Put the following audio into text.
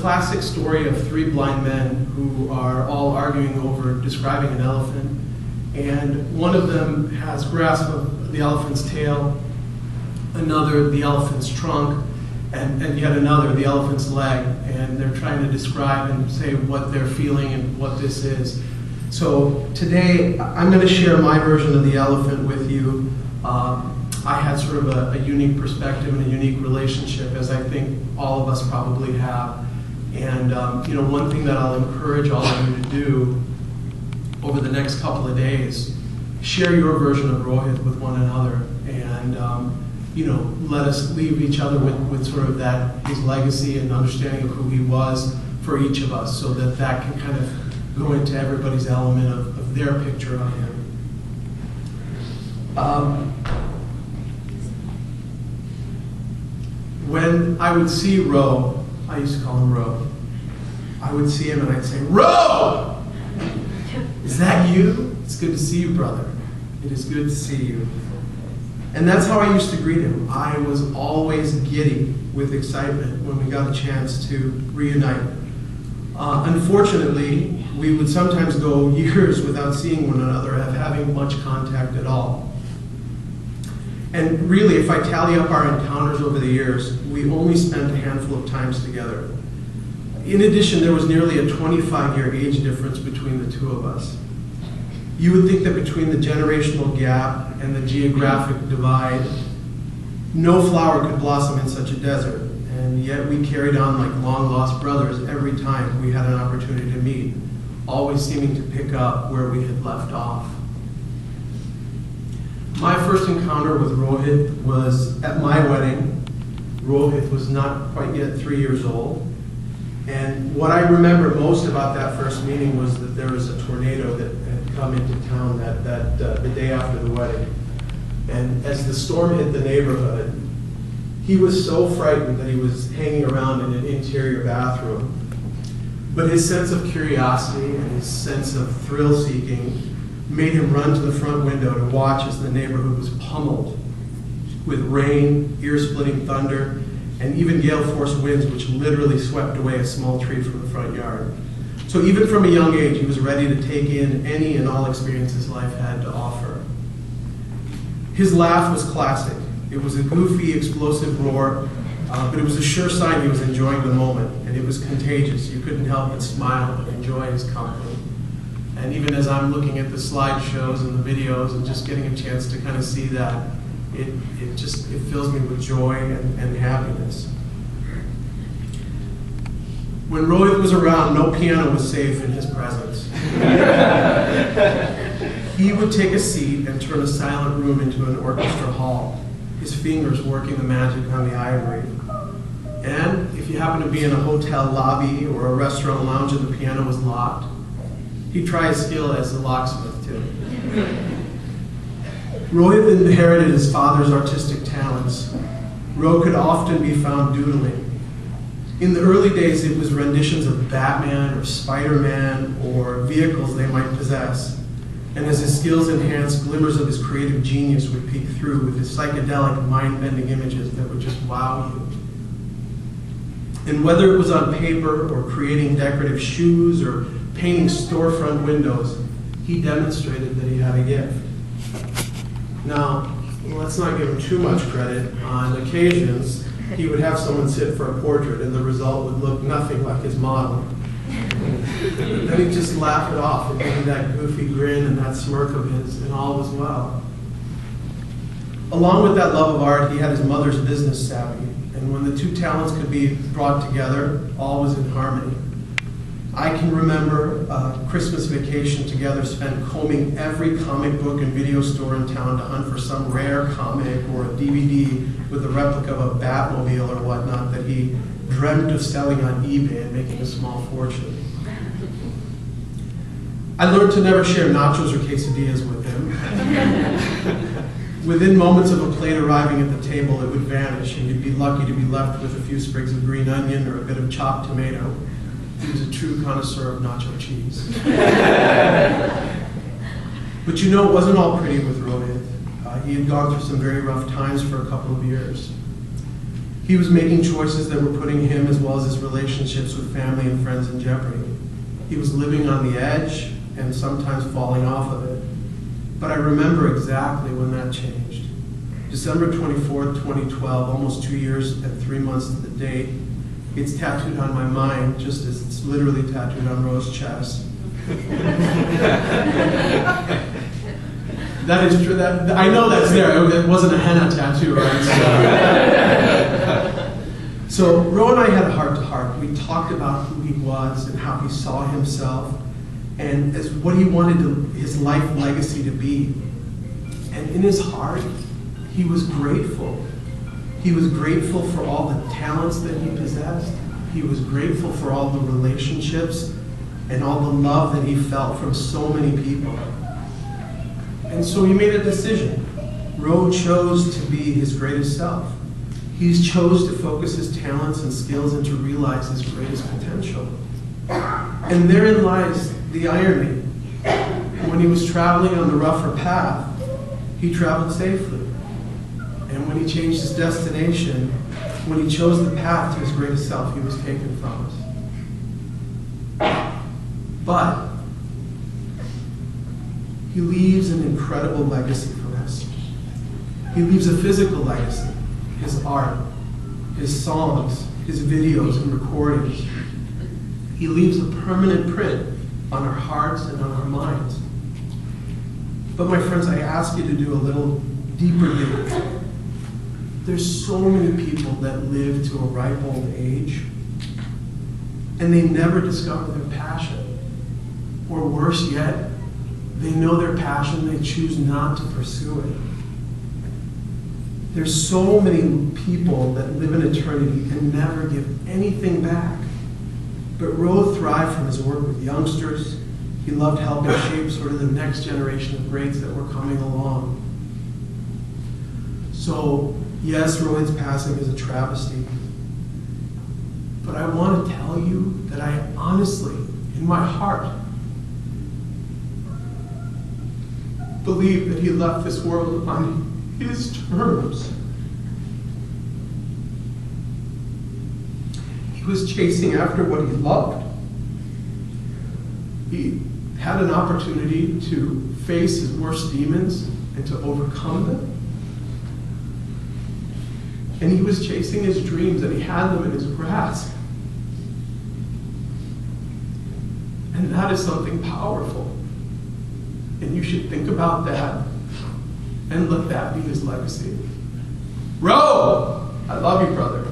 classic story of three blind men who are all arguing over describing an elephant. And one of them has grasp of the elephant's tail, another the elephant's trunk, and yet another the elephant's leg. And they're trying to describe and say what they're feeling and what this is. So today I'm going to share my version of the elephant with you. I had sort of a unique perspective and a unique relationship, as I think all of us probably have. And one thing that I'll encourage all of you to do over the next couple of days, share your version of Rohit with one another, and let us leave each other with sort of that, his legacy and understanding of who he was for each of us, so that can kind of go into everybody's element of their picture of him. When I would see Ro, I used to call him Ro, I would see him and I'd say, "Ro! Is that you? It's good to see you, brother. It is good to see you." And that's how I used to greet him. I was always giddy with excitement when we got a chance to reunite. Unfortunately, we would sometimes go years without seeing one another, having much contact at all. And really, if I tally up our encounters over the years, we only spent a handful of times together. In addition, there was nearly a 25-year age difference between the two of us. You would think that between the generational gap and the geographic divide, no flower could blossom in such a desert, and yet we carried on like long-lost brothers every time we had an opportunity to meet, always seeming to pick up where we had left off. My first encounter with Rohit was at my wedding. Rohit was not quite yet 3 years old. And what I remember most about that first meeting was that there was a tornado that had come into town the day after the wedding. And as the storm hit the neighborhood, he was so frightened that he was hanging around in an interior bathroom. But his sense of curiosity and his sense of thrill-seeking made him run to the front window to watch as the neighborhood was pummeled with rain, ear-splitting thunder, and even gale-force winds which literally swept away a small tree from the front yard. So even from a young age, he was ready to take in any and all experiences life had to offer. His laugh was classic. It was a goofy, explosive roar, but it was a sure sign he was enjoying the moment, and it was contagious. You couldn't help but smile and enjoy his company. And even as I'm looking at the slideshows and the videos and just getting a chance to kind of see that, it fills me with joy and happiness. When Rohit was around, no piano was safe in his presence. He would take a seat and turn a silent room into an orchestra hall, his fingers working the magic on the ivory. And if you happen to be in a hotel lobby or a restaurant lounge and the piano was locked, he'd try his skill as a locksmith too. Rohit inherited his father's artistic talents. Ro could often be found doodling. In the early days, it was renditions of Batman or Spider-Man or vehicles they might possess. And as his skills enhanced, glimmers of his creative genius would peek through with his psychedelic, mind-bending images that would just wow you. And whether it was on paper or creating decorative shoes or painting storefront windows, he demonstrated that he had a gift. Now, let's not give him too much credit. On occasions, he would have someone sit for a portrait and the result would look nothing like his model. Then he'd just laugh it off and give him that goofy grin and that smirk of his, and all was well. Along with that love of art, he had his mother's business savvy, and when the two talents could be brought together, all was in harmony. I can remember a Christmas vacation together spent combing every comic book and video store in town to hunt for some rare comic or a DVD with a replica of a Batmobile or whatnot that he dreamt of selling on eBay and making a small fortune. I learned to never share nachos or quesadillas with him. Within moments of a plate arriving at the table, it would vanish, and you'd be lucky to be left with a few sprigs of green onion or a bit of chopped tomato. He was a true connoisseur of nacho cheese. But you know, it wasn't all pretty with Rohit. He had gone through some very rough times for a couple of years. He was making choices that were putting him as well as his relationships with family and friends in jeopardy. He was living on the edge and sometimes falling off of it. But I remember exactly when that changed. December 24th, 2012, almost 2 years and 3 months to the date. It's tattooed on my mind, just as it's literally tattooed on Ro's chest. That is true. I know that's there. It wasn't a henna tattoo, right? So Ro and I had a heart-to-heart. We talked about who he was and how he saw himself and as what he wanted his life legacy to be. And in his heart, he was grateful. He was grateful for all the talents that he possessed. He was grateful for all the relationships and all the love that he felt from so many people. And so he made a decision. Ro chose to be his greatest self. He chose to focus his talents and skills and to realize his greatest potential. And therein lies the irony. When he was traveling on the rougher path, he traveled safely. And when he changed his destination, when he chose the path to his greatest self, he was taken from us. But he leaves an incredible legacy for us. He leaves a physical legacy, his art, his songs, his videos and recordings. He leaves a permanent print on our hearts and on our minds. But my friends, I ask you to do a little deeper digging. There's so many people that live to a ripe old age, and they never discover their passion. Or worse yet, they know their passion, they choose not to pursue it. There's so many people that live in eternity and never give anything back. But Ro thrived from his work with youngsters. He loved helping shape sort of the next generation of greats that were coming along. So, yes, Rohit's passing is a travesty. But I want to tell you that I honestly, in my heart, believe that he left this world on his terms. He was chasing after what he loved. He had an opportunity to face his worst demons and to overcome them. And he was chasing his dreams, and he had them in his grasp. And that is something powerful. And you should think about that and let that be his legacy. Ro! I love you, brother.